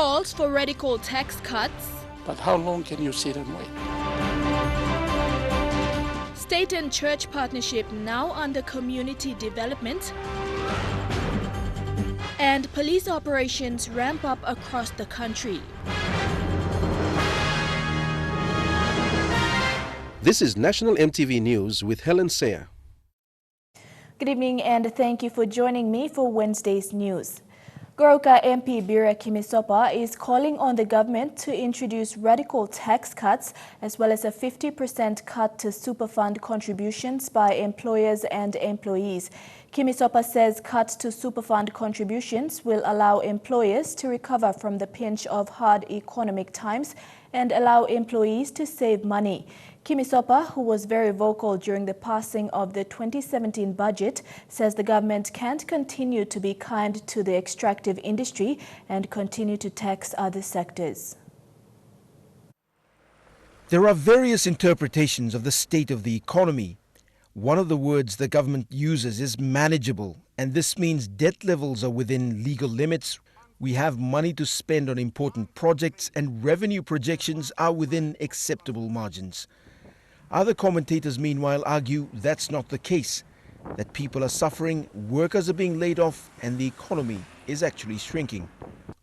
calls for radical tax cuts. But how long can you sit and wait? State and church partnership now under community development. And police operations ramp up across the country. This is National EMTV News with Helen Sayer. Good evening and thank you for joining me for Wednesday's news. Goroka MP Bira Kimisopa is calling on the government to introduce radical tax cuts as well as a 50% cut to Superfund contributions by employers and employees. Kimisopa says cuts to Superfund contributions will allow employers to recover from the pinch of hard economic times and allow employees to save money. Kimisopa, who was very vocal during the passing of the 2017 budget, says the government can't continue to be kind to the extractive industry and continue to tax other sectors. There are various interpretations of the state of the economy. One of the words the government uses is manageable, and this means debt levels are within legal limits. We have money to spend on important projects and revenue projections are within acceptable margins. Other commentators, meanwhile, argue that's not the case, that people are suffering, workers are being laid off, and the economy is actually shrinking.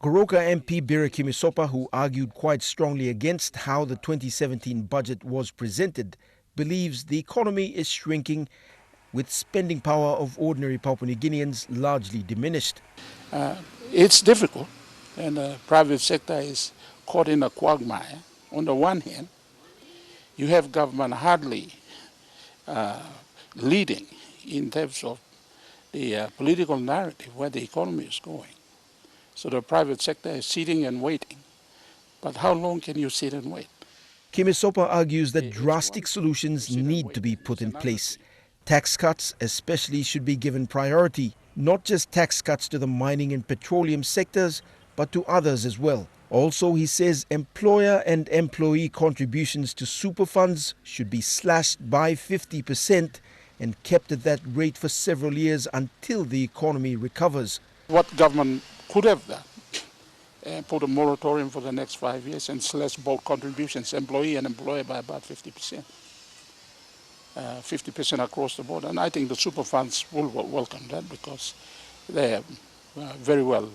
Goroka MP Bira Kimisopa, who argued quite strongly against how the 2017 budget was presented, believes the economy is shrinking with spending power of ordinary Papua New Guineans largely diminished. It's difficult, and the private sector is caught in a quagmire. On the one hand, you have government hardly leading in terms of the political narrative where the economy is going. So the private sector is sitting and waiting. But how long can you sit and wait? Kimisopa argues that drastic solutions need to be put in place. Tax cuts especially should be given priority, not just tax cuts to the mining and petroleum sectors, but to others as well. Also, he says employer and employee contributions to super funds should be slashed by 50% and kept at that rate for several years until the economy recovers. What government could have done, put a moratorium for the next 5 years and slash both contributions, employee and employer, by about 50%. 50% across the board. And I think the super funds will welcome that because they are very well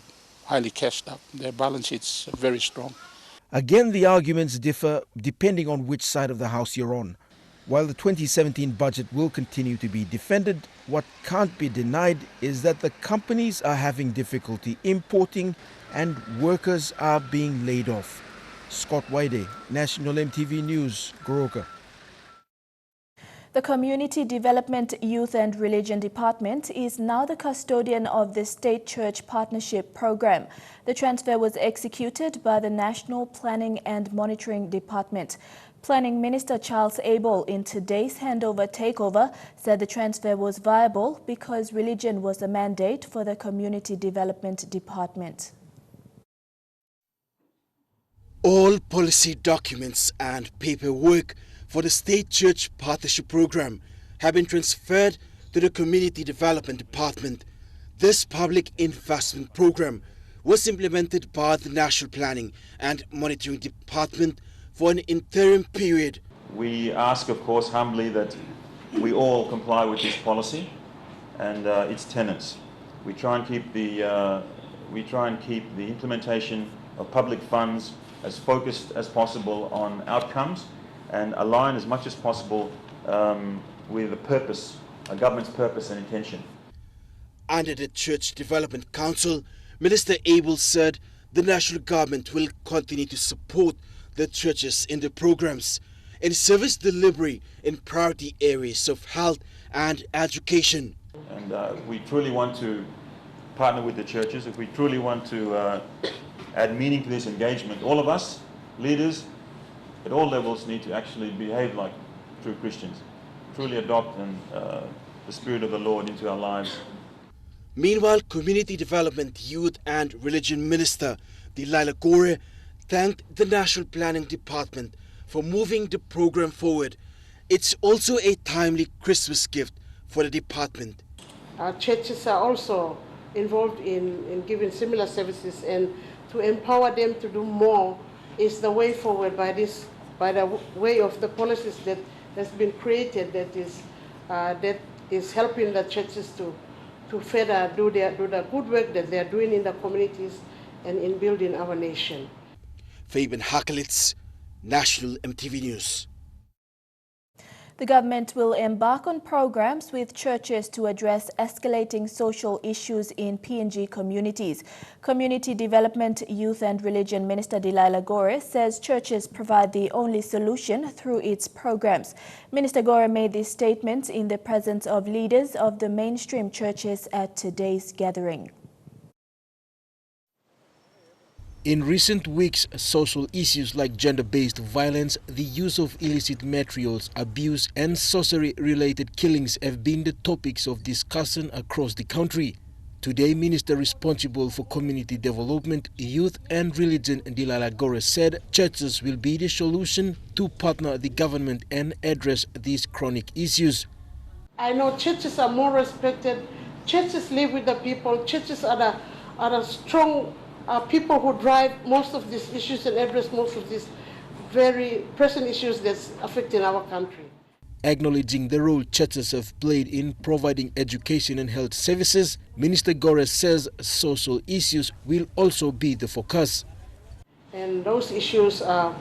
highly cashed up. Their balance sheets are very strong. Again, the arguments differ depending on which side of the house you're on. While the 2017 budget will continue to be defended, what can't be denied is that the companies are having difficulty importing and workers are being laid off. Scott Waide, National EMTV News, Goroka. The Community Development, Youth and Religion Department is now the custodian of the State Church Partnership Program. The transfer was executed by the National Planning and Monitoring Department. Planning Minister Charles Abel, in today's handover takeover, said the transfer was viable because religion was a mandate for the Community Development Department. All policy documents and paperwork for the State Church Partnership Program have been transferred to the Community Development Department. This public investment program was implemented by the National Planning and Monitoring Department for an interim period. We ask, of course, humbly that we all comply with this policy and its tenets. We try and keep the implementation of public funds as focused as possible on outcomes and align as much as possible with the purpose, a government's purpose and intention. Under the Church Development Council, Minister Abel said the national government will continue to support the churches in the programs in service delivery in priority areas of health and education. And we truly want to partner with the churches. If we truly want to add meaning to this engagement, all of us, leaders, at all levels need to actually behave like true Christians, truly adopt the Spirit of the Lord into our lives. Meanwhile, Community Development, Youth and Religion Minister Delilah Gore thanked the National Planning Department for moving the program forward. It's also a timely Christmas gift for the department. Our churches are also involved in giving similar services, and to empower them to do more is the way forward by the way of the policies that has been created that is helping the churches to further do the good work that they are doing in the communities and in building our nation. Fabian Hakelitz, National EMTV News. The government will embark on programs with churches to address escalating social issues in PNG communities. Community Development, Youth and Religion Minister Delilah Gore says churches provide the only solution through its programs. Minister Gore made these statements in the presence of leaders of the mainstream churches at today's gathering. In recent weeks, social issues like gender-based violence, the use of illicit materials, abuse and sorcery-related killings have been the topics of discussion across the country. Today, Minister responsible for Community Development, Youth and Religion, Delilah Gore, said churches will be the solution to partner the government and address these chronic issues. I know churches are more respected. Churches live with the people. Churches are the strong people who drive most of these issues and address most of these very pressing issues that's affecting our country. Acknowledging the role churches have played in providing education and health services, Minister Gore says social issues will also be the focus. And those issues are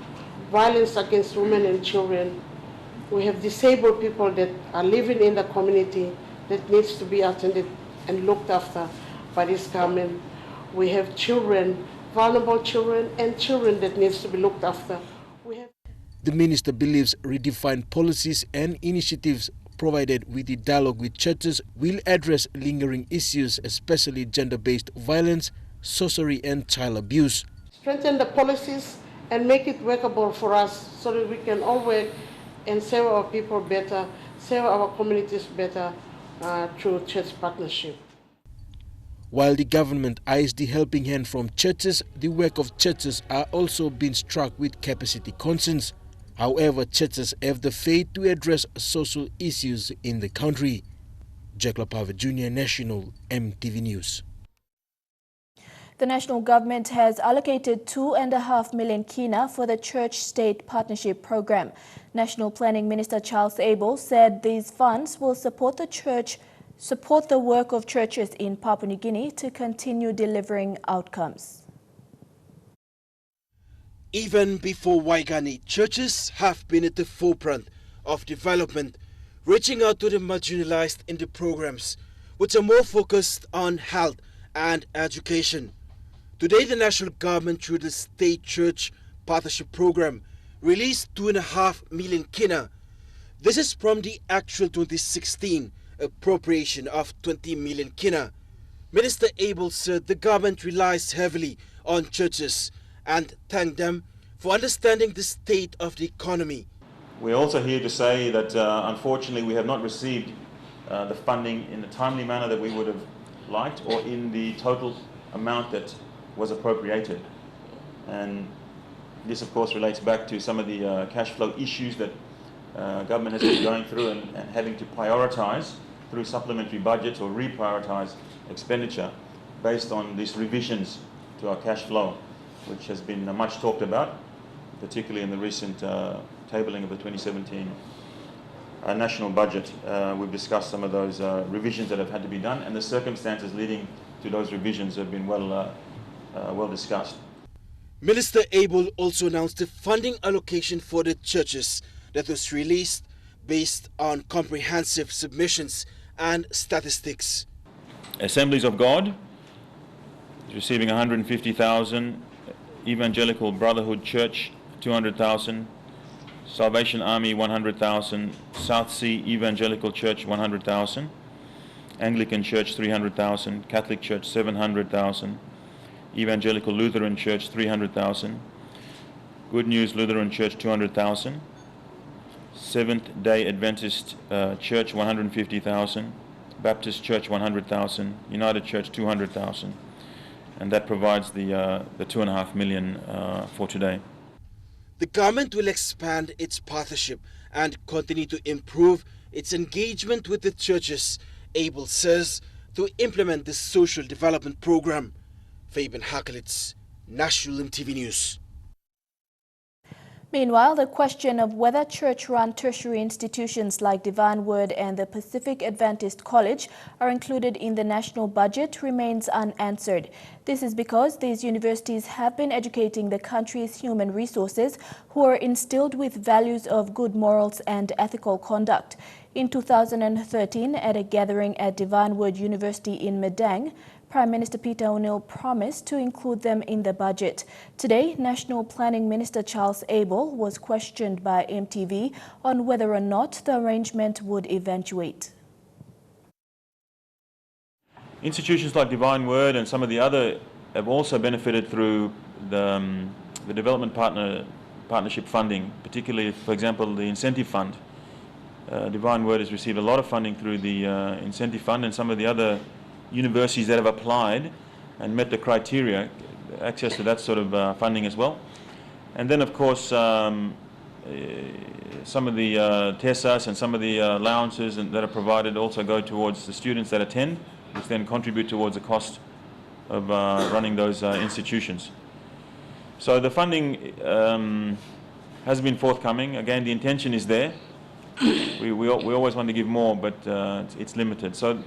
violence against women and children. We have disabled people that are living in the community that needs to be attended and looked after by this government. We have children, vulnerable children, and children that needs to be looked after. The minister believes redefined policies and initiatives provided with the dialogue with churches will address lingering issues, especially gender-based violence, sorcery and child abuse. Strengthen the policies and make it workable for us so that we can all work and serve our people better, serve our communities better through church partnership. While the government eyes the helping hand from churches, the work of churches are also being struck with capacity concerns. However, churches have the faith to address social issues in the country. Jack Lapave Jr., National EMTV News. The national government has allocated 2.5 million kina for the Church-State Partnership Program. National Planning Minister Charles Abel said these funds will support the work of churches in Papua New Guinea to continue delivering outcomes. Even before Waigani, churches have been at the forefront of development, reaching out to the marginalized in the programs, which are more focused on health and education. Today, the national government, through the State Church Partnership Program, released 2.5 million kina. This is from the actual 2016 appropriation of 20 million kina. Minister Abel said the government relies heavily on churches and thanked them for understanding the state of the economy. We're also here to say that unfortunately we have not received the funding in the timely manner that we would have liked or in the total amount that was appropriated. And this of course relates back to some of the cash flow issues that government has been going through and having to prioritize through supplementary budgets or reprioritize expenditure based on these revisions to our cash flow, which has been much talked about, particularly in the recent tabling of the 2017 national budget. We've discussed some of those revisions that have had to be done, and the circumstances leading to those revisions have been well discussed. Minister Abel also announced the funding allocation for the churches that was released based on comprehensive submissions and statistics. Assemblies of God is receiving 150,000, Evangelical Brotherhood Church 200,000, Salvation Army 100,000, South Sea Evangelical Church 100,000, Anglican Church 300,000, Catholic Church 700,000, Evangelical Lutheran Church 300,000, Good News Lutheran Church 200,000, Seventh-day Adventist Church 150,000, Baptist Church 100,000, United Church 200,000, and that provides the 2.5 million for today. The government will expand its partnership and continue to improve its engagement with the churches, Abel says, to implement the social development program. Fabian Hakelitz, National EMTV News. Meanwhile, the question of whether church-run tertiary institutions like Divine Word and the Pacific Adventist College are included in the national budget remains unanswered. This is because these universities have been educating the country's human resources who are instilled with values of good morals and ethical conduct. In 2013, at a gathering at Divine Word University in Madang, Prime Minister Peter O'Neill promised to include them in the budget. Today, National Planning Minister Charles Abel was questioned by EMTV on whether or not the arrangement would eventuate. Institutions like Divine Word and some of the other have also benefited through the development partnership funding, particularly, for example, the incentive fund. Divine Word has received a lot of funding through the incentive fund, and some of the other universities that have applied and met the criteria, access to that sort of funding as well. And then, of course, some of the TESAs and some of the allowances that are provided also go towards the students that attend, which then contribute towards the cost of running those institutions. So the funding has been forthcoming. Again, the intention is there. We always want to give more, but it's limited. So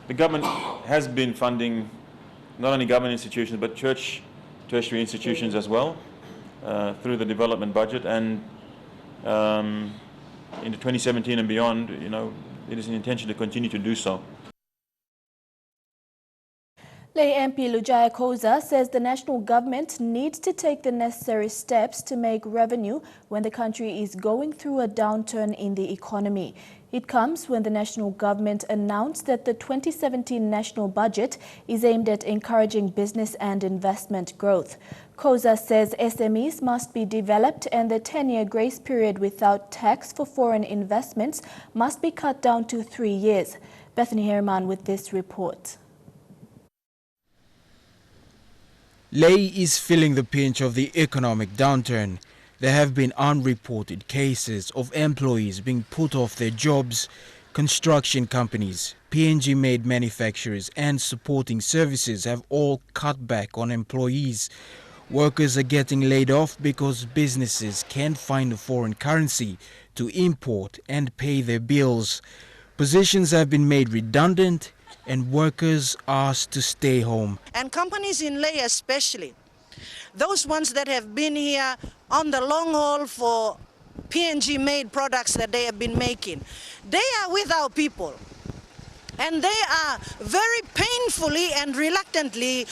the government has been funding not only government institutions but church tertiary institutions as well through the development budget, and into 2017 and beyond, it is an intention to continue to do so. Lay MP Lujaya Koza says the national government needs to take the necessary steps to make revenue when the country is going through a downturn in the economy. It comes when the national government announced that the 2017 national budget is aimed at encouraging business and investment growth. Koza says SMEs must be developed and the 10-year grace period without tax for foreign investments must be cut down to 3 years. Bethany Herman with this report. Lay is feeling the pinch of the economic downturn. There have been unreported cases of employees being put off their jobs. Construction companies, PNG-made manufacturers and supporting services have all cut back on employees. Workers are getting laid off because businesses can't find a foreign currency to import and pay their bills. Positions have been made redundant and workers asked to stay home. And companies in Lay especially, those ones that have been here on the long haul for PNG-made products that they have been making, they are with our people. And they are very painfully and reluctantly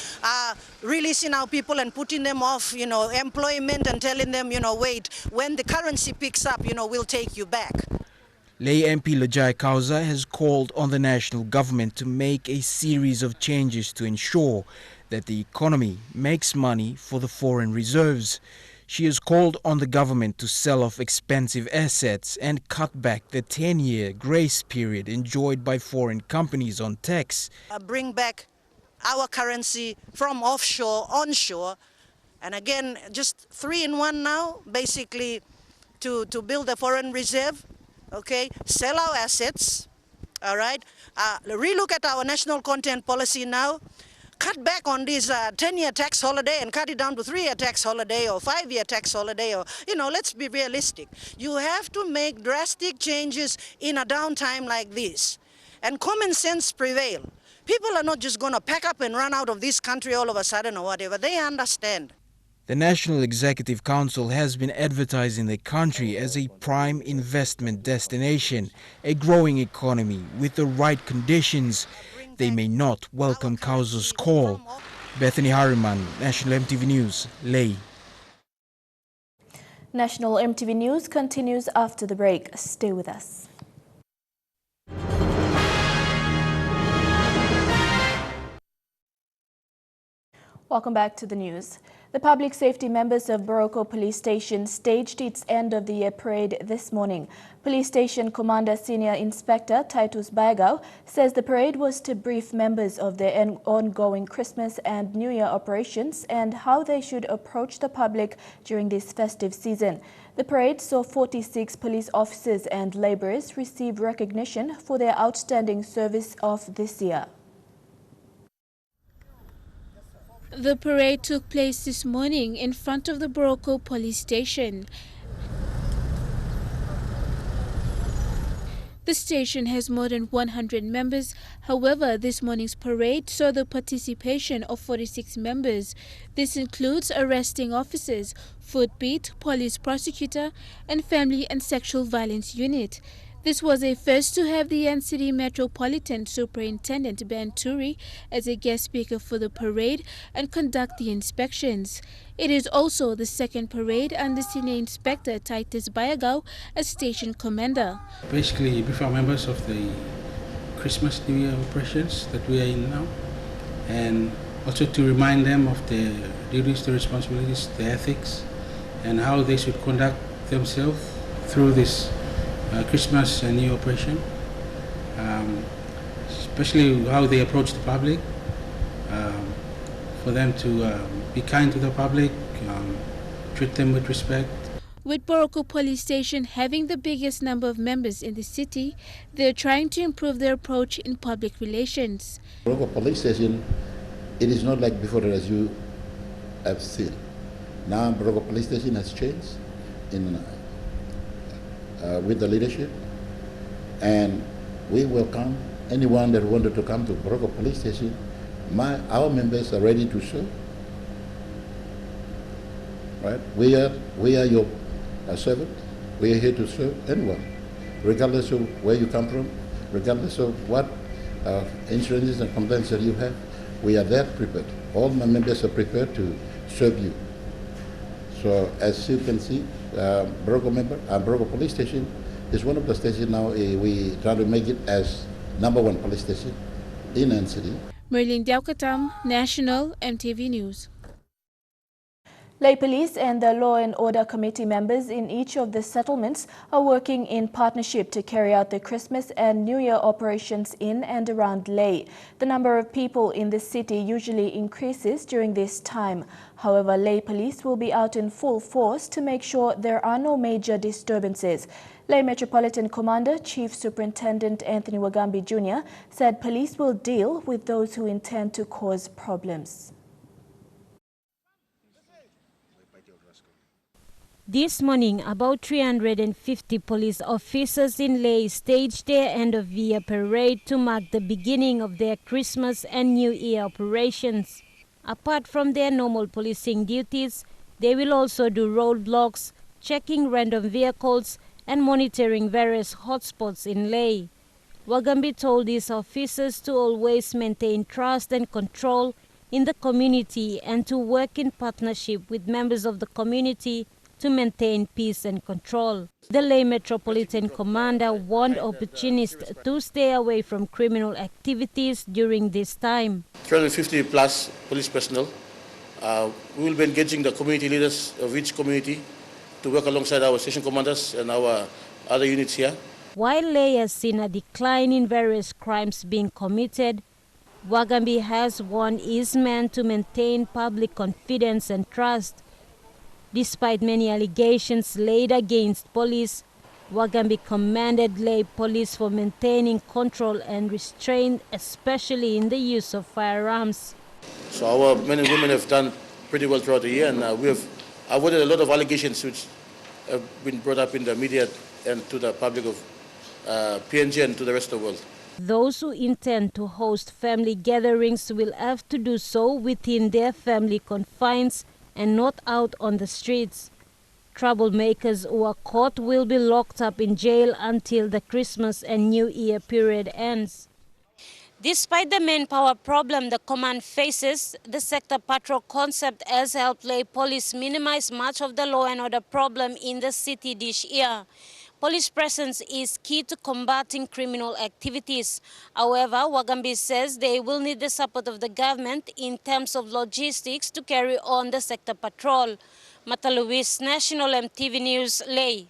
releasing our people and putting them off, employment and telling them, wait, when the currency picks up, we'll take you back. Lay MP Lujaya Koza has called on the national government to make a series of changes to ensure that the economy makes money for the foreign reserves. She has called on the government to sell off expensive assets and cut back the 10-year grace period enjoyed by foreign companies on tax. Bring back our currency from offshore, onshore, and again, just 3 in 1 now, basically to build a foreign reserve. Okay, sell our assets, all right, relook at our national content policy now, cut back on this 10-year tax holiday and cut it down to 3-year tax holiday or 5-year tax holiday, or, let's be realistic. You have to make drastic changes in a downtime like this, and common sense prevail. People are not just going to pack up and run out of this country all of a sudden or whatever. They understand. The National Executive Council has been advertising the country as a prime investment destination, a growing economy with the right conditions. They may not welcome Koza's call. Bethany Harriman, National EMTV News, Lay. National EMTV News continues after the break. Stay with us. Welcome back to the news. The public safety members of Boroko Police Station staged its end-of-the-year parade this morning. Police Station Commander Senior Inspector Titus Baigao says the parade was to brief members of their ongoing Christmas and New Year operations and how they should approach the public during this festive season. The parade saw 46 police officers and laborers receive recognition for their outstanding service of this year. The parade took place this morning in front of the Boroko police station. The station has more than 100 members. However, this morning's parade saw the participation of 46 members. This includes arresting officers, footbeat, police prosecutor, and family and sexual violence unit. This was a first to have the NCD Metropolitan Superintendent Ben Turi as a guest speaker for the parade and conduct the inspections. It is also the second parade under Senior Inspector Titus Bayagao as station commander. Basically, brief our members of the Christmas New Year operations that we are in now, and also to remind them of their duties, their responsibilities, their ethics, and how they should conduct themselves through this Christmas and New Year operation, especially how they approach the public, for them to be kind to the public, treat them with respect. With Boroko Police Station having the biggest number of members in the city, they're trying to improve their approach in public relations. Boroko Police Station, it is not like before as you have seen. Now Boroko Police Station has changed with the leadership, and we welcome anyone that wanted to come to Boroko Police Station. Our members are ready to serve. Right? We are your servant. We are here to serve anyone, regardless of where you come from, regardless of what insurances and complaints that you have. We are there prepared. All my members are prepared to serve you. So as you can see, Boroko Police Station is one of the stations now. We try to make it as #1 police station in NCD. Merlin Diaukatam, National EMTV News. Lay Police and the Law and Order Committee members in each of the settlements are working in partnership to carry out the Christmas and New Year operations in and around Lay. The number of people in the city usually increases during this time. However, Lay Police will be out in full force to make sure there are no major disturbances. Lay Metropolitan Commander Chief Superintendent Anthony Wagambi Jr. said police will deal with those who intend to cause problems. This morning, about 350 police officers in Lay staged their end-of-year parade to mark the beginning of their Christmas and New Year operations. Apart from their normal policing duties, they will also do roadblocks, checking random vehicles, and monitoring various hotspots in Lay. Wagambi told these officers to always maintain trust and control in the community and to work in partnership with members of the community to maintain peace and control. The Lay Metropolitan Commander warned opportunists to stay away from criminal activities during this time. 350 plus police personnel. We will be engaging the community leaders of each community to work alongside our station commanders and our other units here. While Lay has seen a decline in various crimes being committed, Wagambi has warned his men to maintain public confidence and trust. Despite many allegations laid against police, Wagambi commended Lay Police for maintaining control and restraint, especially in the use of firearms. So our men and women have done pretty well throughout the year, and we have avoided a lot of allegations which have been brought up in the media and to the public of PNG and to the rest of the world. Those who intend to host family gatherings will have to do so within their family confines and not out on the streets. Troublemakers who are caught will be locked up in jail until the Christmas and New Year period ends. Despite the manpower problem the command faces, the sector patrol concept has helped Lay Police minimize much of the law and order problem in the city this year. Police presence is key to combating criminal activities. However, Wagambi says they will need the support of the government in terms of logistics to carry on the sector patrol. Mata Luis, National EMTV News, Lay.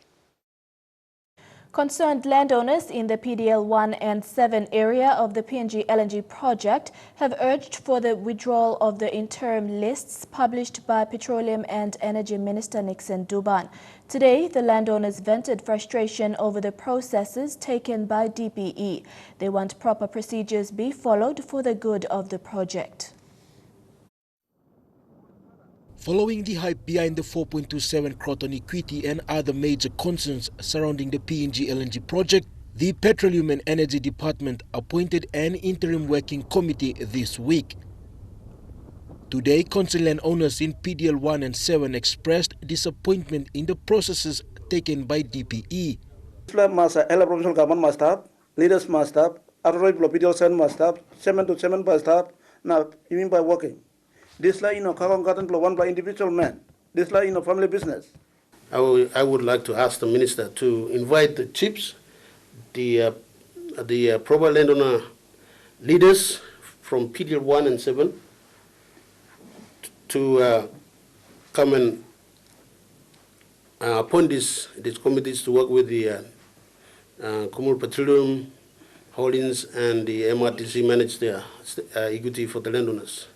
Concerned landowners in the PDL 1 and 7 area of the PNG LNG project have urged for the withdrawal of the interim lists published by Petroleum and Energy Minister Nixon Duban. Today, the landowners vented frustration over the processes taken by DPE. They want proper procedures be followed for the good of the project. Following the hype behind the 4.27 Croton equity and other major concerns surrounding the PNG LNG project, the Petroleum and Energy Department appointed an interim working committee this week. Today, concerned landowners in PDL 1 and 7 expressed disappointment in the processes taken by DPE. Provincial government must have, leaders must have, PDL 7 must have, 7 to 7 must have, now even by working. This like one by individual man. This like family business. I would like to ask the minister to invite the chiefs, the proper landowner leaders from PDL 1 and 7 to come and appoint these committees to work with the Communal Petroleum Holdings and the MRTC manage their equity for the landowners.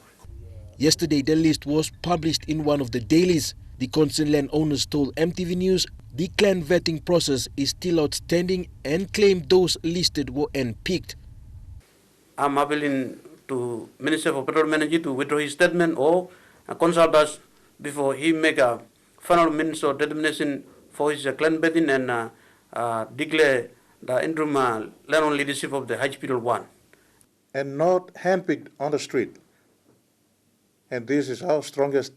Yesterday, the list was published in one of the dailies. The concerned landowners told MTV News the clan vetting process is still outstanding and claimed those listed were unpicked. I'm appealing to Minister for Petroleum Energy to withdraw his statement or consult us before he make a final means of determination for his clan vetting and declare the interim landowner leadership of the HPL 1. And not handpicked on the street. And this is our strongest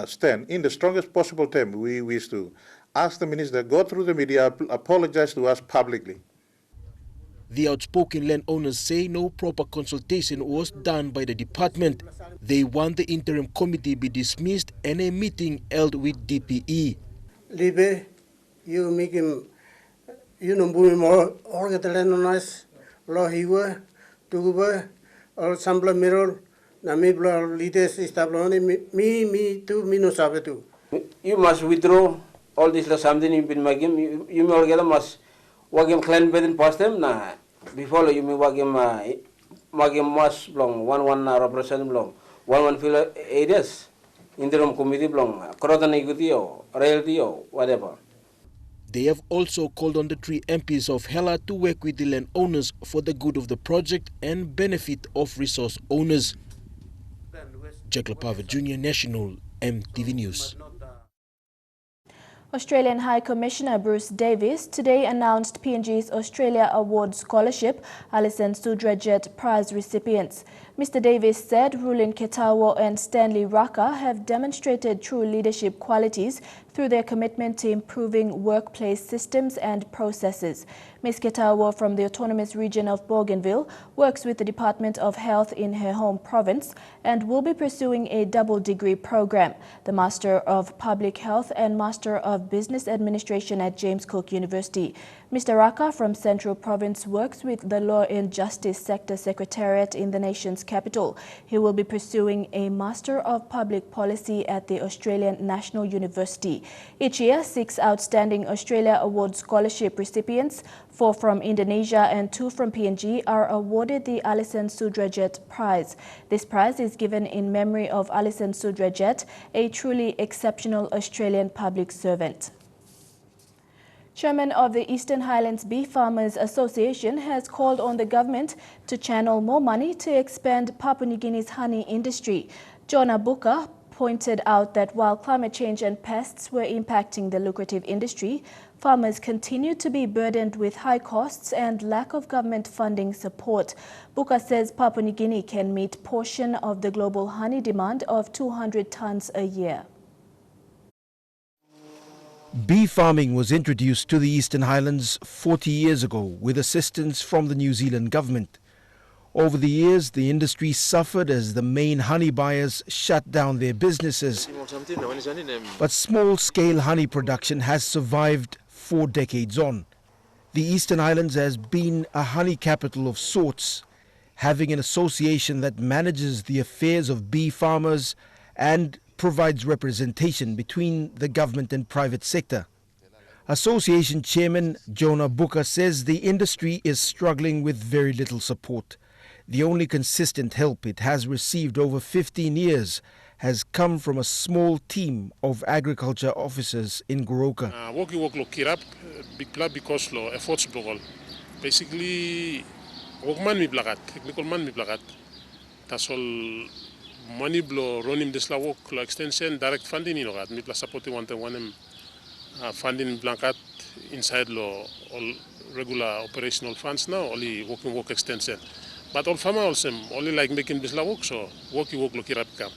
stand. In the strongest possible term, we wish to ask the minister, go through the media, apologize to us publicly. The outspoken landowners say no proper consultation was done by the department. They want the interim committee be dismissed and a meeting held with DPE. Libe, you make him, you know, more or get the landowners, law hiwa, tuguba, or sambla mirror. Leaders me too, me no sabe too. You must withdraw all this something you've been making. You may altogether must work him clan betting past them na before you may work him mas long one representative long one feel areas interim committee long Croton equity or reality or whatever. They have also called on the 3 MPs of Hela to work with the landowners for the good of the project and benefit of resource owners. Jack Lapava Jr. National MTV News. Australian High Commissioner Bruce Davis today announced PNG's Australia Award Scholarship Alison Sudrajit Prize recipients. Mr. Davis said Rulin Ketawa and Stanley Raka have demonstrated true leadership qualities through their commitment to improving workplace systems and processes. Ms. Ketawa from the autonomous region of Bougainville works with the Department of Health in her home province and will be pursuing a double-degree program, the Master of Public Health and Master of Business Administration at James Cook University. Mr. Raka from Central Province works with the Law and Justice Sector Secretariat in the nation's capital. He will be pursuing a Master of Public Policy at the Australian National University. Each year, 6 outstanding Australia Award Scholarship recipients, 4 from Indonesia and 2 from PNG, are awarded the Alison Sudrajit Prize. This prize is given in memory of Alison Sudrajit, a truly exceptional Australian public servant. Chairman of the Eastern Highlands Beef Farmers Association has called on the government to channel more money to expand Papua New Guinea's honey industry. Jonah Booker pointed out that while climate change and pests were impacting the lucrative industry, farmers continue to be burdened with high costs and lack of government funding support. Booker says Papua New Guinea can meet portion of the global honey demand of 200 tons a year. Bee farming was introduced to the Eastern Highlands 40 years ago with assistance from the New Zealand government. Over the years, the industry suffered as the main honey buyers shut down their businesses. But small-scale honey production has survived 4 decades on. The Eastern Highlands has been a honey capital of sorts, having an association that manages the affairs of bee farmers and provides representation between the government and private sector. Association Chairman Jonah Booker says the industry is struggling with very little support. The only consistent help it has received over 15 years has come from a small team of agriculture officers in Goroka. Work kirap big club because lo efforts blogol. Basically, workman mi blagat, technical man mi blagat. Tasol money blow running this work extension direct funding mi plus supporting one funding blanket inside law all regular operational funds now only work extension but all farmer also only like making this work so work lo kirapka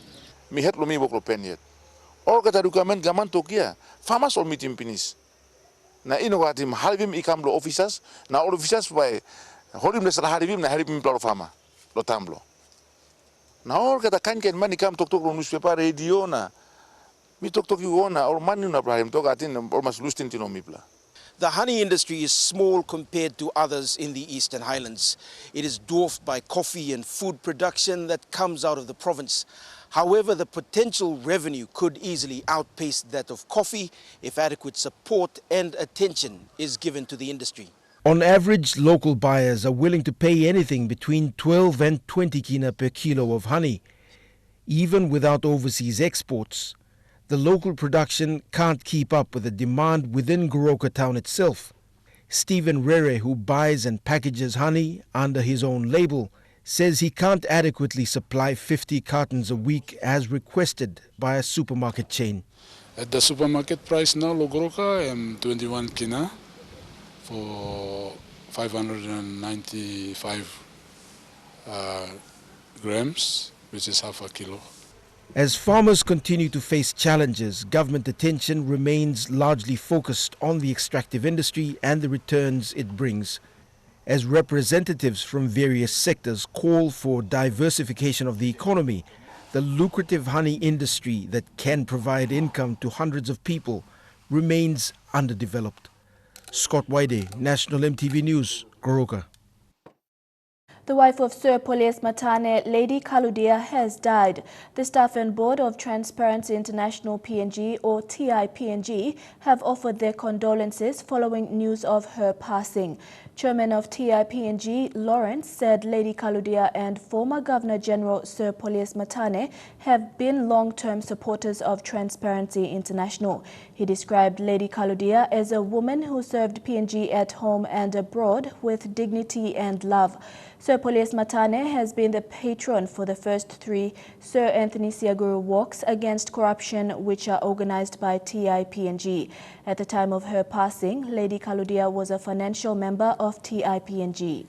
mi het lo mi work lo penyet all kata dokumen gaman tokia farmers all meeting finish na inovatim halbim ikam lo officers na all officers by holim lesra halbim na halbim lo farmer lo tamblo na all kata kanken mani kam tok lo newspaper radio na mi tok iona or mani na brahim tok atin almost lustin tino mipla. The honey industry is small compared to others in the Eastern Highlands. It is dwarfed by coffee and food production that comes out of the province. However, the potential revenue could easily outpace that of coffee if adequate support and attention is given to the industry. On average, local buyers are willing to pay anything between 12 and 20 kina per kilo of honey. Even without overseas exports, the local production can't keep up with the demand within Goroka town itself. Stephen Rere, who buys and packages honey under his own label, says he can't adequately supply 50 cartons a week as requested by a supermarket chain. At the supermarket price now, Goroka, 21 kina for 595 grams, which is half a kilo. As farmers continue to face challenges, government attention remains largely focused on the extractive industry and the returns it brings. As representatives from various sectors call for diversification of the economy, the lucrative honey industry that can provide income to hundreds of people remains underdeveloped. Scott Waide, National EMTV News, Goroka. The wife of Sir Polias Matane, Lady Kaludia, has died. The staff and board of Transparency International PNG, or TIPNG, have offered their condolences following news of her passing. Chairman of TIPNG, Lawrence, said Lady Kaludia and former Governor General Sir Polias Matane have been long-term supporters of Transparency International. He described Lady Kaludia as a woman who served PNG at home and abroad with dignity and love. Sir Polias Matane has been the patron for the first 3 Sir Anthony Siaguru walks against corruption, which are organized by TIPNG. At the time of her passing, Lady Kaludia was a financial member of TIPNG.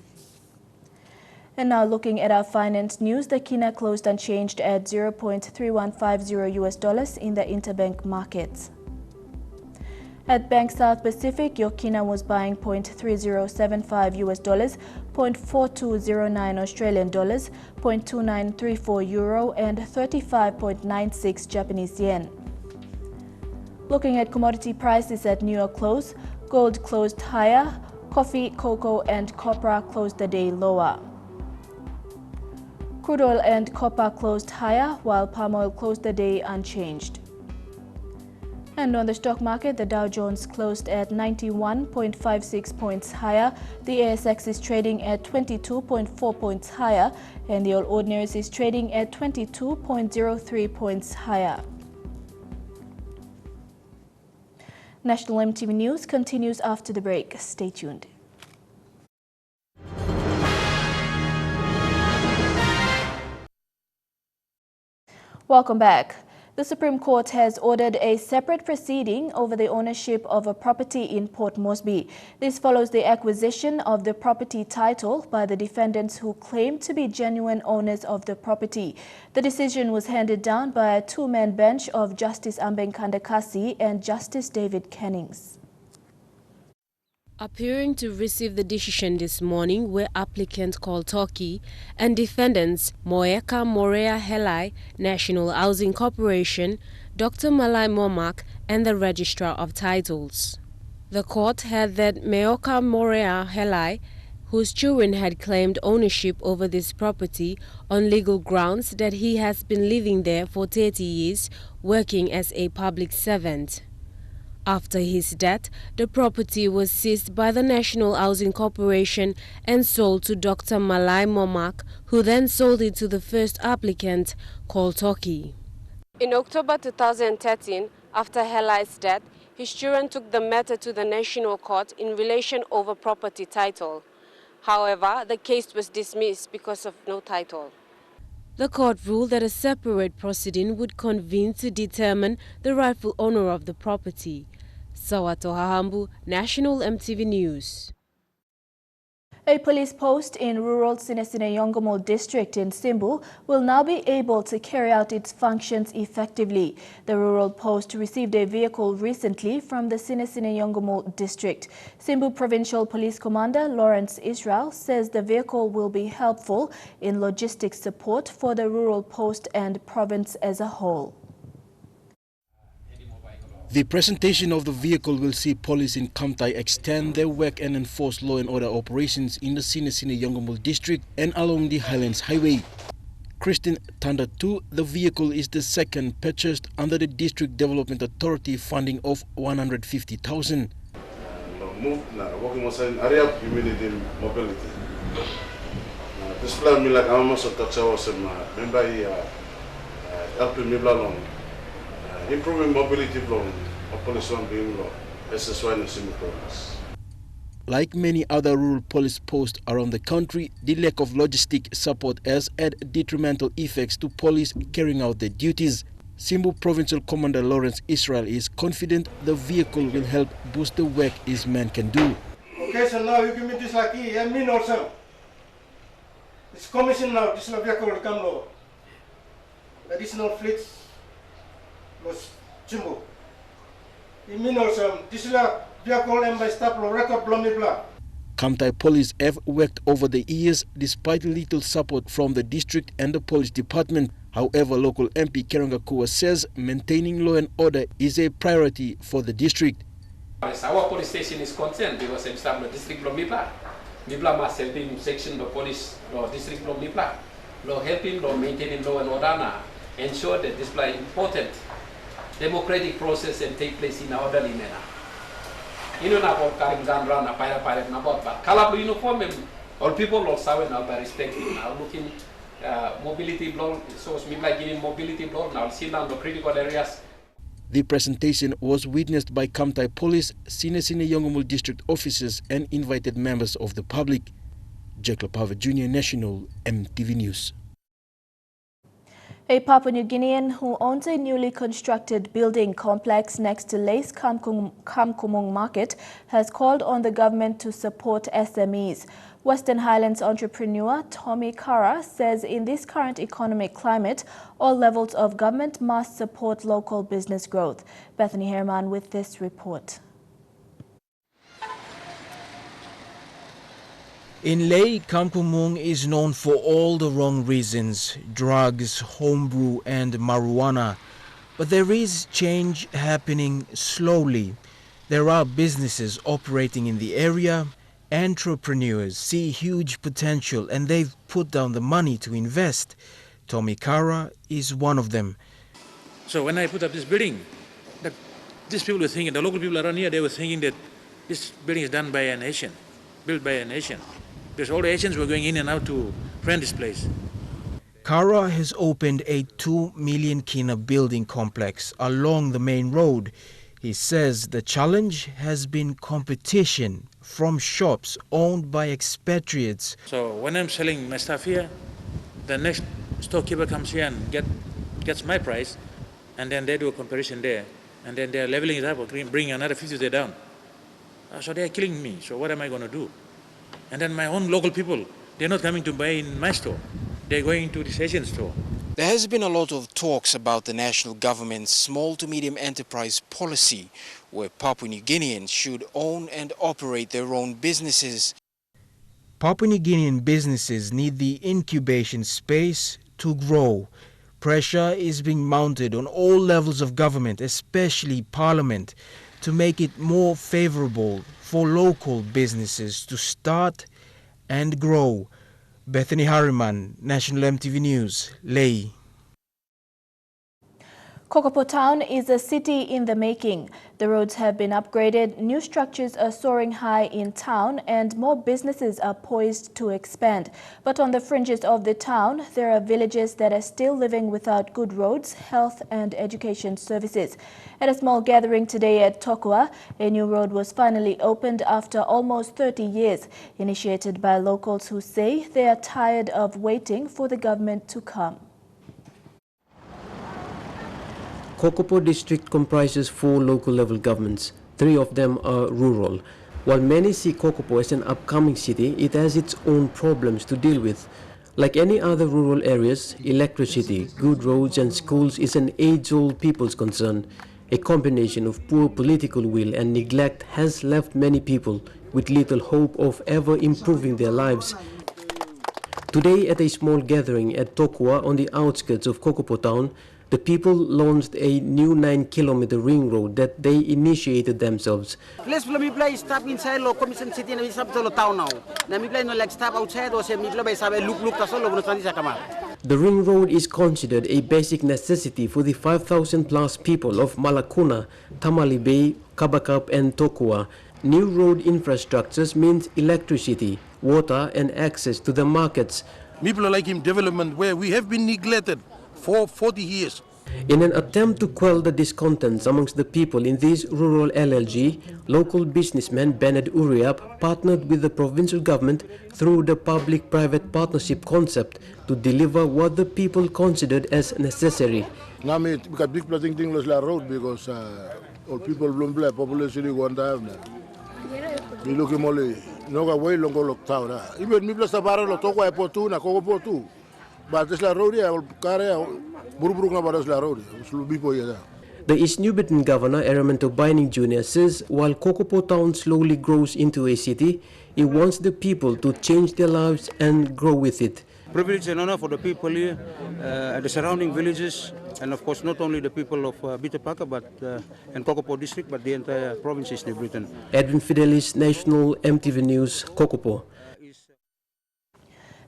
And now looking at our finance news, the kina closed unchanged at $0.3150 in the interbank markets. At Bank South Pacific, your kina was buying $0.3075, $0.4209 Australian dollars, $0.2934 euro, and 35.96 Japanese yen. Looking at commodity prices at New York close, gold closed higher, coffee, cocoa, and copra closed the day lower. Crude oil and copper closed higher, while palm oil closed the day unchanged. And on the stock market, the Dow Jones closed at 91.56 points higher. The ASX is trading at 22.4 points higher, and the All Ordinaries is trading at 22.03 points higher. National EMTV News continues after the break. Stay tuned. Welcome back. The Supreme Court has ordered a separate proceeding over the ownership of a property in Port Moresby. This follows the acquisition of the property title by the defendants who claim to be genuine owners of the property. The decision was handed down by a 2-man bench of Justice Ambeng Kandakasi and Justice David Kennings. Appearing to receive the decision this morning were applicant Koltoki and defendants Moeka Morea Helai, National Housing Corporation, Dr. Malai Momak, and the Registrar of Titles. The court held that Meoka Morea Helai, whose children had claimed ownership over this property on legal grounds that he has been living there for 30 years, working as a public servant. After his death, the property was seized by the National Housing Corporation and sold to Dr. Malai Momak, who then sold it to the first applicant, Koltoki. In October 2013, after Helai's death, his children took the matter to the National Court in relation over property title. However, the case was dismissed because of no title. The court ruled that a separate proceeding would convene to determine the rightful owner of the property. Sawato Hahambu, National EMTV News. A police post in rural Sinesineyongomo district in Simbu will now be able to carry out its functions effectively. The rural post received a vehicle recently from the Sinesineyongomo district. Simbu Provincial Police Commander Lawrence Israel says the vehicle will be helpful in logistics support for the rural post and province as a whole. The presentation of the vehicle will see police in Kamtai extend their work and enforce law and order operations in the Sinesineyongomo district and along the Highlands Highway. Christine Tandatu, the vehicle is the second purchased under the District Development Authority funding of 150,000. Working on area of community mobility. This plan, like I'm also talking member helping me along. Improving mobility along population being low, SSY in Simbu province. Like many other rural police posts around the country, the lack of logistic support has had detrimental effects to police carrying out their duties. Simbu Provincial Commander Lawrence Israel is confident the vehicle will help boost the work his men can do. Okay, so now you give me this like and me also. It's commission now, this vehicle will come low. Additional fleets. Los Jimbo. You mean also, this is a vehicle and by stop record blah blah. Kamtai police have worked over the years despite little support from the district and the police department. However, local MP Kerangakua says maintaining law and order is a priority for the district. As our police station is concerned, because I'm from the district of Mibla. Mibla must helping section the police law district of Mibla. Law helping, law maintaining law and order, ensure that this is important democratic process and take place in an orderly manner. You know about carrying gun around a pirate about but color uniform all people also now by respecting now looking mobility block so me like giving mobility block now see down the critical areas. The presentation was witnessed by Kamtai Police, Sinesineyongomo district officers and invited members of the public. Jacob Pava Jr. National EMTV News. A Papua New Guinean who owns a newly constructed building complex next to Lace Kamkumong Market has called on the government to support SMEs. Western Highlands entrepreneur Tommy Kara says in this current economic climate, all levels of government must support local business growth. Bethany Herman with this report. In Ley, Kamkumong is known for all the wrong reasons, drugs, homebrew and marijuana. But there is change happening slowly. There are businesses operating in the area. Entrepreneurs see huge potential and they've put down the money to invest. Tommy Kara is one of them. So when I put up this building, these people were thinking, the local people around here, they were thinking that this building is done by a nation, built by a nation. Because all the Asians were going in and out to rent this place. Kara has opened a 2 million kina building complex along the main road. He says the challenge has been competition from shops owned by expatriates. So when I'm selling my stuff here, the next storekeeper comes here and gets my price, and then they do a comparison there, and then they're leveling it up or bringing another 50 down. So they're killing me. So what am I going to do? And then my own local people, they're not coming to buy in my store. They're going to the Asian store. There has been a lot of talks about the national government's small to medium enterprise policy, where Papua New Guineans should own and operate their own businesses. Papua New Guinean businesses need the incubation space to grow. Pressure is being mounted on all levels of government, especially Parliament, to make it more favorable for local businesses to start and grow. Bethany Harriman, National EMTV News, Ley. Kokopo Town is a city in the making. The roads have been upgraded, new structures are soaring high in town, and more businesses are poised to expand. But on the fringes of the town, there are villages that are still living without good roads, health and education services. At a small gathering today at Tokua, a new road was finally opened after almost 30 years, initiated by locals who say they are tired of waiting for the government to come. Kokopo district comprises 4 local level governments. 3 of them are rural. While many see Kokopo as an upcoming city, it has its own problems to deal with. Like any other rural areas, electricity, good roads and schools is an age-old people's concern. A combination of poor political will and neglect has left many people with little hope of ever improving their lives. Today, at a small gathering at Tokua on the outskirts of Kokopo town, the people launched a new 9-kilometer ring road that they initiated themselves. Let's play stop inside lo commission city na stop to town now. Na mi play no like stop outside or say mi play sabe look ta solo no sa kamar. The ring road is considered a basic necessity for the 5,000 plus people of Malakuna, Tamale Bay, Kabakap and Tokua. New road infrastructures means electricity, water and access to the markets. People like him development where we have been neglected for 40 years. In an attempt to quell the discontents amongst the people in this rural LLG, local businessman Bernard Uriab partnered with the provincial government through the public-private partnership concept to deliver what the people considered as necessary. Now we got big planting thing la road because all people blum population go down. We look mole no ga way longo lock town. Even me plus sabara lo toko airport na ko portu. But this la road ya kare buru na baras la road. Slubi po ya. The East Nubitan governor, Araminto Bining Jr. says while Kokopo town slowly grows into a city, he wants the people to change their lives and grow with it. Privilege and honor for the people here and the surrounding villages, and of course not only the people of Bitapaka but and Kokopo district, but the entire province of New Britain. Edwin Fidelis, National EMTV News, Kokopo.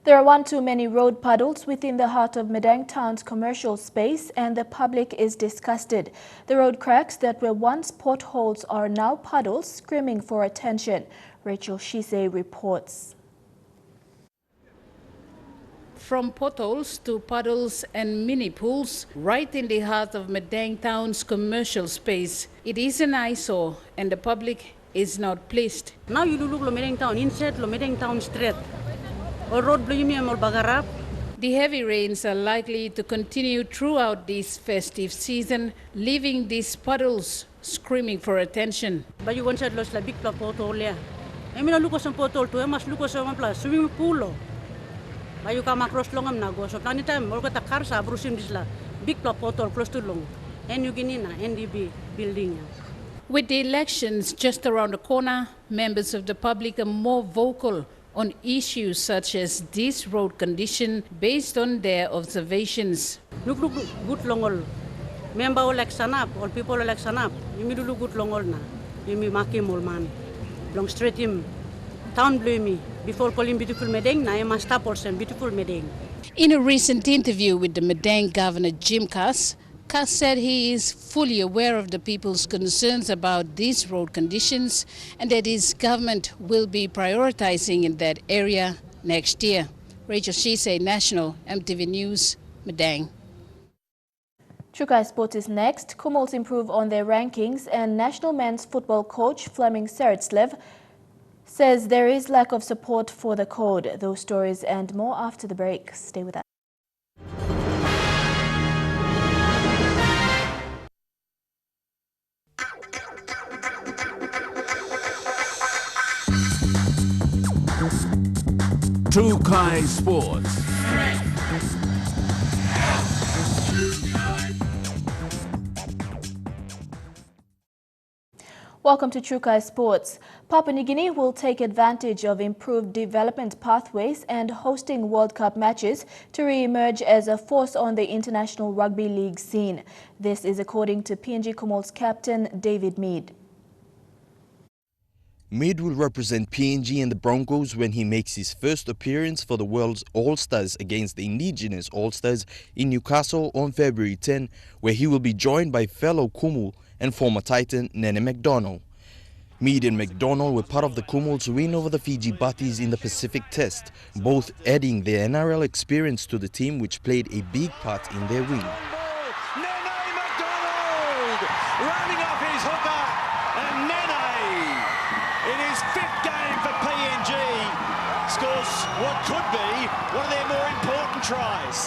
There are one too many road puddles within the heart of Medang town's commercial space, and the public is disgusted. The road cracks that were once potholes are now puddles, screaming for attention. Rachel Shise reports. From potholes to puddles and mini pools, right in the heart of Medang town's commercial space, it is an eyesore, and the public is not pleased. Now you look at Medang town, inside Medang town street. The heavy rains are likely to continue throughout this festive season, leaving these puddles screaming for attention. But you want to lose la big pothole ya. I mean, look at some pothole to must look at some plus swimming pool. But you come across long am nago. So anytime all got a car sa brusim this la big pothole close to long. And you get in a NDB building. With the elections just around the corner, members of the public are more vocal on issues such as this road condition based on their observations. Look, good long all. Member election up, all people election up. You me do good long all na. You me make him all man. Long straight him. Town blame me. Before calling beautiful Medang, na I must stop also beautiful Medang. In a recent interview with the Medang Governor Jim Cass said he is fully aware of the people's concerns about these road conditions and that his government will be prioritizing in that area next year. Rachel Shise, National EMTV News, Medang. Chukai Sport is next. Kumals improve on their rankings, and national men's football coach Fleming Seretslev says there is lack of support for the code. Those stories and more after the break. Stay with us. Chukai Sports. Welcome to Chukai Sports. Papua New Guinea will take advantage of improved development pathways and hosting World Cup matches to re-emerge as a force on the international rugby league scene. This is according to PNG Kumals captain David Mead. Mead will represent PNG and the Broncos when he makes his first appearance for the World's All-Stars against the Indigenous All-Stars in Newcastle on February 10, where he will be joined by fellow Kumu and former Titan Nene McDonald. Mead and McDonald were part of the Kumals' win over the Fiji Batties in the Pacific Test, both adding their NRL experience to the team, which played a big part in their win. Running off his hooker, and Nene, in his fifth game for PNG, scores what could be one of their more important tries.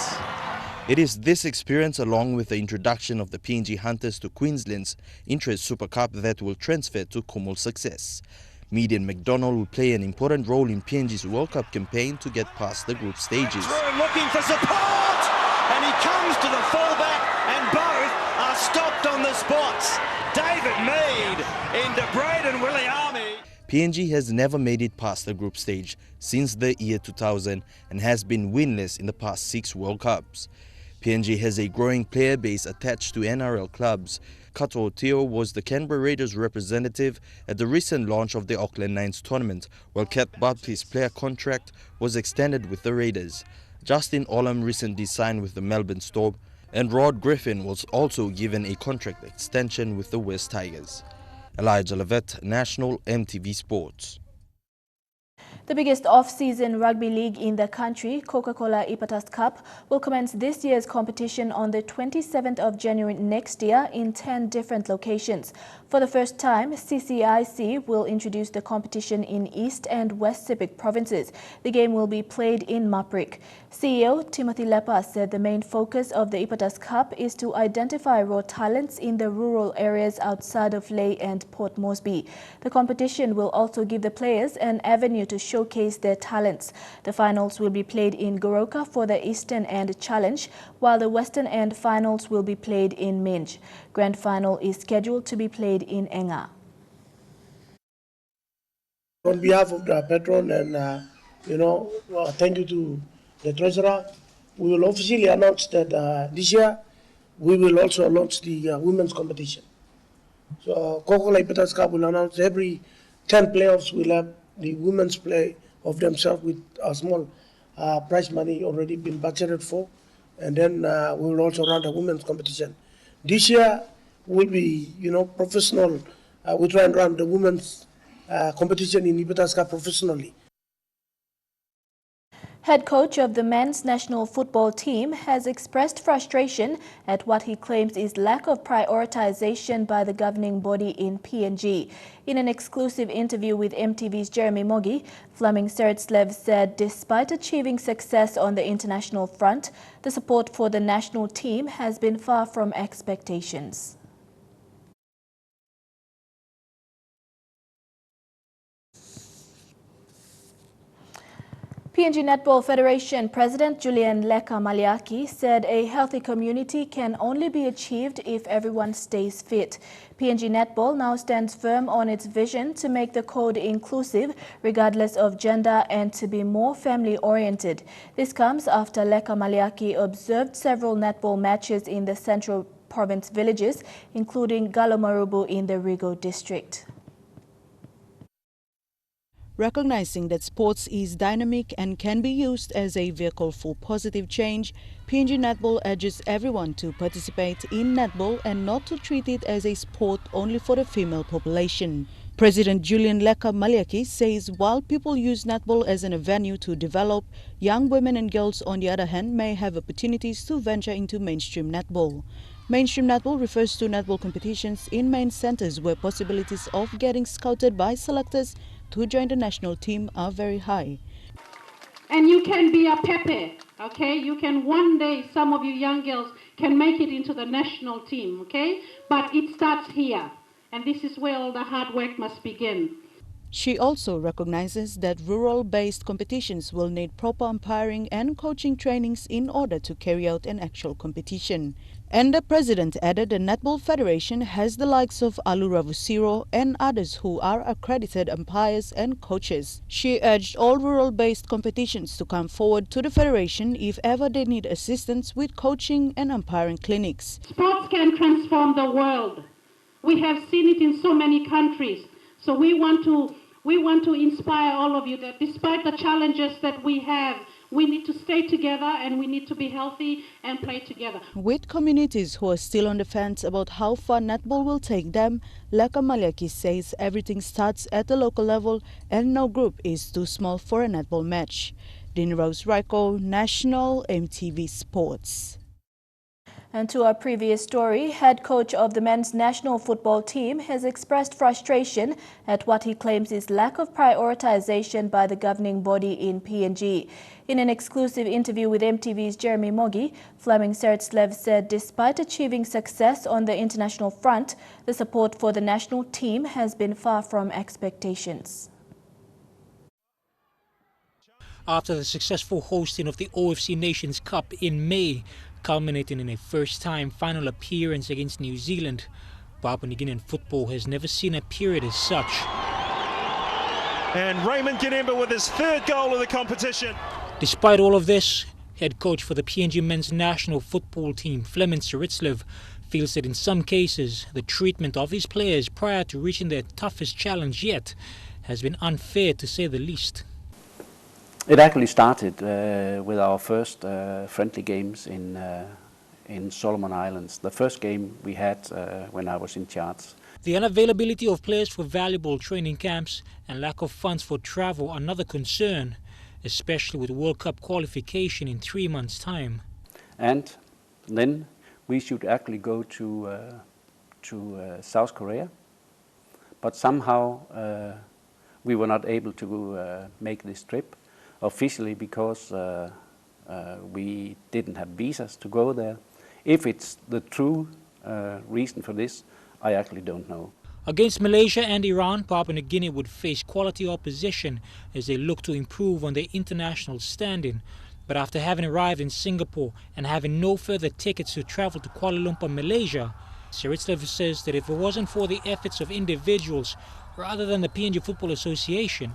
It is this experience, along with the introduction of the PNG Hunters to Queensland's Interest Super Cup, that will transfer to Kumul's success. Median McDonald will play an important role in PNG's World Cup campaign to get past the group stages. Looking for support, and he comes to the fullback, and both are stopped on the spots. David Mead into Braden Williami. PNG has never made it past the group stage since the year 2000 and has been winless in the past 6 World Cups. PNG has a growing player base attached to NRL clubs. Kato Teo was the Canberra Raiders representative at the recent launch of the Auckland Nines tournament, while Kat Baptist's player contract was extended with the Raiders. Justin Olam recently signed with the Melbourne Storm, and Rod Griffin was also given a contract extension with the West Tigers. Elijah Levet, National EMTV Sports. The biggest off-season rugby league in the country, Coca-Cola Ipatas Cup, will commence this year's competition on the 27th of January next year in 10 different locations. For the first time, CCIC will introduce the competition in East and West Pacific provinces. The game will be played in Maprik. CEO Timothy Lepa said the main focus of the Ipatas Cup is to identify raw talents in the rural areas outside of Lae and Port Moresby. The competition will also give the players an avenue to showcase their talents. The finals will be played in Goroka for the Eastern End Challenge, while the Western End finals will be played in Minj. Grand final is scheduled to be played in Enga. On behalf of the patron and, thank you to the treasurer, we will officially announce that this year we will also launch the women's competition. So Coca-Cola Ipatas Cup will announce every 10 playoffs will have the women's play of themselves with a small prize money already been budgeted for, and then we will also run the women's competition. This year will be, professional. We try and run the women's competition in Ipatas Cup professionally. Head coach of the men's national football team has expressed frustration at what he claims is lack of prioritization by the governing body in PNG. In an exclusive interview with EMTV's Jeremy Mogi, Fleming Sertslev said despite achieving success on the international front, the support for the national team has been far from expectations. PNG Netball Federation President Julian Leka Maliaki said a healthy community can only be achieved if everyone stays fit. PNG Netball now stands firm on its vision to make the code inclusive regardless of gender and to be more family-oriented. This comes after Leka Maliaki observed several netball matches in the Central Province villages, including Galomarubu in the Rigo district. Recognizing that sports is dynamic and can be used as a vehicle for positive change, PNG Netball urges everyone to participate in netball and not to treat it as a sport only for the female population. President Julian Leka Maliaki says while people use netball as an avenue to develop, young women and girls on the other hand may have opportunities to venture into mainstream netball. Mainstream netball refers to netball competitions in main centers where possibilities of getting scouted by selectors to join the national team are very high. And you can be a Pepe, okay? You can one day, some of you young girls can make it into the national team, okay? But it starts here, and this is where all the hard work must begin. She also recognizes that rural-based competitions will need proper umpiring and coaching trainings in order to carry out an actual competition. And the president added the Netball Federation has the likes of Alu Ravusiro and others who are accredited umpires and coaches. She urged all rural-based competitions to come forward to the federation if ever they need assistance with coaching and umpiring clinics. Sports can transform the world. We have seen it in so many countries. So we want to inspire all of you that despite the challenges that we have, we need to stay together and we need to be healthy and play together. With communities who are still on the fence about how far netball will take them, Leka Maliaki says everything starts at the local level and no group is too small for a netball match. Dean Rose Raiko, National EMTV Sports. And to our previous story, head coach of the men's national football team has expressed frustration at what he claims is lack of prioritization by the governing body in PNG. In an exclusive interview with EMTV's Jeremy Mogi, Fleming Sertslev said despite achieving success on the international front, the support for the national team has been far from expectations. After the successful hosting of the OFC Nations Cup in May, culminating in a first-time final appearance against New Zealand, Papua New Guinean football has never seen a period as such. And Raymond Ginemba with his third goal of the competition. Despite all of this, head coach for the PNG men's national football team, Fleming Sertslev, feels that in some cases the treatment of his players prior to reaching their toughest challenge yet has been unfair to say the least. It actually started with our first friendly games in Solomon Islands, the first game we had when I was in charge. The unavailability of players for valuable training camps and lack of funds for travel are another concern, especially with World Cup qualification in 3 months' time. And then we should actually go to South Korea, but somehow we were not able to make this trip officially because we didn't have visas to go there. If it's the true reason for this, I actually don't know. Against Malaysia and Iran, Papua New Guinea would face quality opposition as they look to improve on their international standing. But after having arrived in Singapore and having no further tickets to travel to Kuala Lumpur, Malaysia, Sertslev says that if it wasn't for the efforts of individuals rather than the PNG Football Association,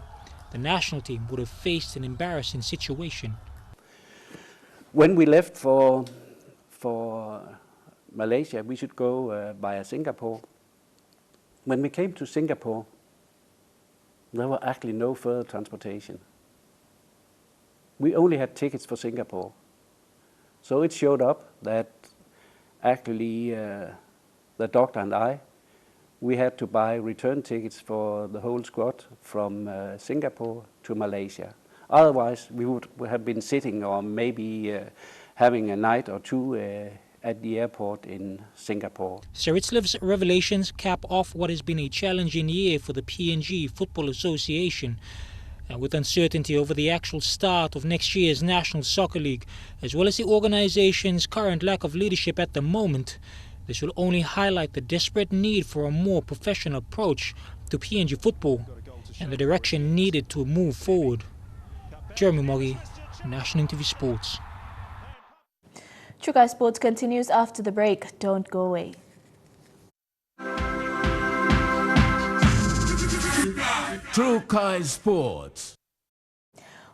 the national team would have faced an embarrassing situation. When we left for Malaysia, we should go via Singapore. When we came to Singapore, there were actually no further transportation. We only had tickets for Singapore. So it showed up that actually the doctor and I, we had to buy return tickets for the whole squad from Singapore to Malaysia. Otherwise, we would have been sitting or maybe having a night or two at the airport in Singapore. Sertslev's revelations cap off what has been a challenging year for the PNG Football Association. And with uncertainty over the actual start of next year's National Soccer League, as well as the organization's current lack of leadership at the moment, this will only highlight the desperate need for a more professional approach to PNG football and the direction needed to move forward. Jeremy Mogi, National EMTV Sports. Trukai Sports continues after the break. Don't go away. Trukai Sports.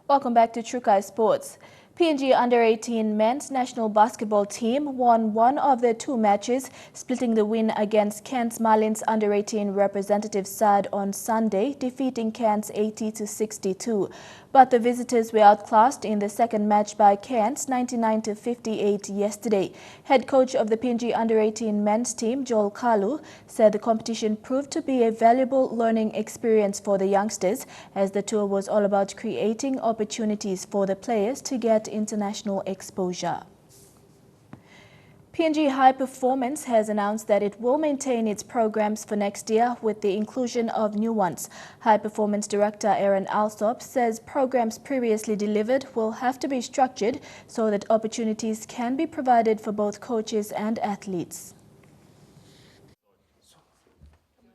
Welcome back to Trukai Sports. PNG Under-18 men's national basketball team won one of their two matches, splitting the win against Cairns Marlins Under-18 representative side on Sunday, defeating Cairns 80-62. But the visitors were outclassed in the second match by Cairns 99-58 yesterday. Head coach of the PNG Under-18 men's team, Joel Kalu, said the competition proved to be a valuable learning experience for the youngsters, as the tour was all about creating opportunities for the players to get international exposure. PNG High Performance has announced that it will maintain its programs for next year with the inclusion of new ones. High Performance Director Aaron Alsop says programs previously delivered will have to be structured so that opportunities can be provided for both coaches and athletes.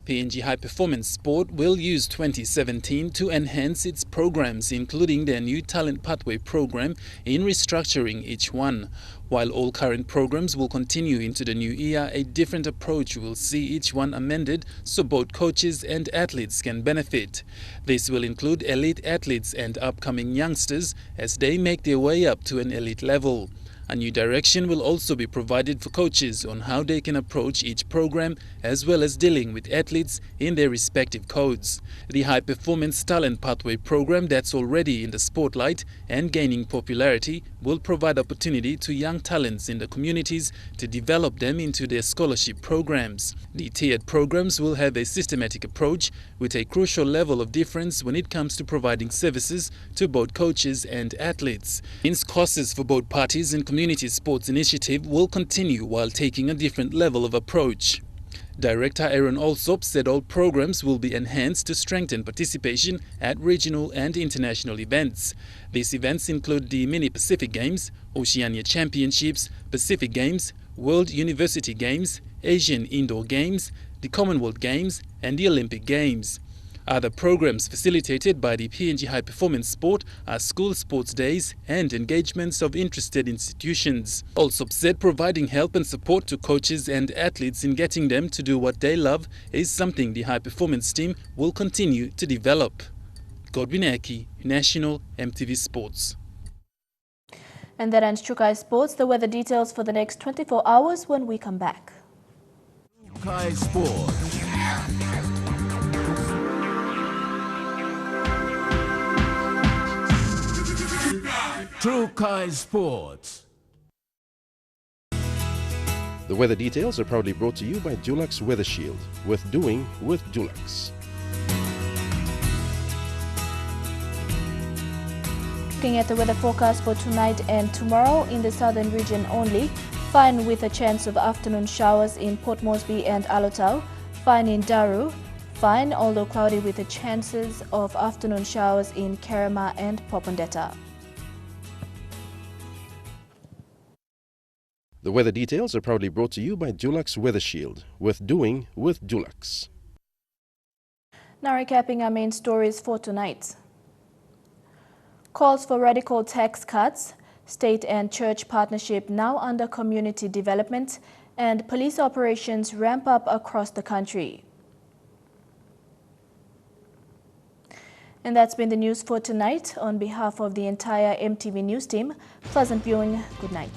PNG High Performance Sport will use 2017 to enhance its programs, including their new Talent Pathway program, in restructuring each one. While all current programs will continue into the new year, a different approach will see each one amended so both coaches and athletes can benefit. This will include elite athletes and upcoming youngsters as they make their way up to an elite level. A new direction will also be provided for coaches on how they can approach each program, as well as dealing with athletes in their respective codes. The High Performance Talent Pathway program, that's already in the spotlight and gaining popularity, will provide opportunity to young talents in the communities to develop them into their scholarship programs. The tiered programs will have a systematic approach with a crucial level of difference when it comes to providing services to both coaches and athletes. Hence, courses for both parties and Community Sports Initiative will continue while taking a different level of approach. Director Aaron Alsop said all programs will be enhanced to strengthen participation at regional and international events. These events include the Mini Pacific Games, Oceania Championships, Pacific Games, World University Games, Asian Indoor Games, the Commonwealth Games and the Olympic Games. Other programs facilitated by the PNG High Performance Sport are school sports days and engagements of interested institutions. Alsop said providing help and support to coaches and athletes in getting them to do what they love is something the high performance team will continue to develop. Godwin Aki, National EMTV Sports. And that ends Chukai Sports. The weather details for the next 24 hours when we come back. Chukai Sports. Chukai Sports. The weather details are proudly brought to you by Dulux Weather Shield. Worth doing with Dulux. Looking at the weather forecast for tonight and tomorrow in the southern region only. Fine with a chance of afternoon showers in Port Moresby and Alotau. Fine in Daru. Fine, although cloudy with the chances of afternoon showers in Kerema and Popondetta. The weather details are proudly brought to you by Dulux Weather Shield. Worth doing with Dulux. Now recapping our main stories for tonight. Calls for radical tax cuts, state and church partnership now under community development, and police operations ramp up across the country. And that's been the news for tonight. On behalf of the entire EMTV News team, pleasant viewing. Good night.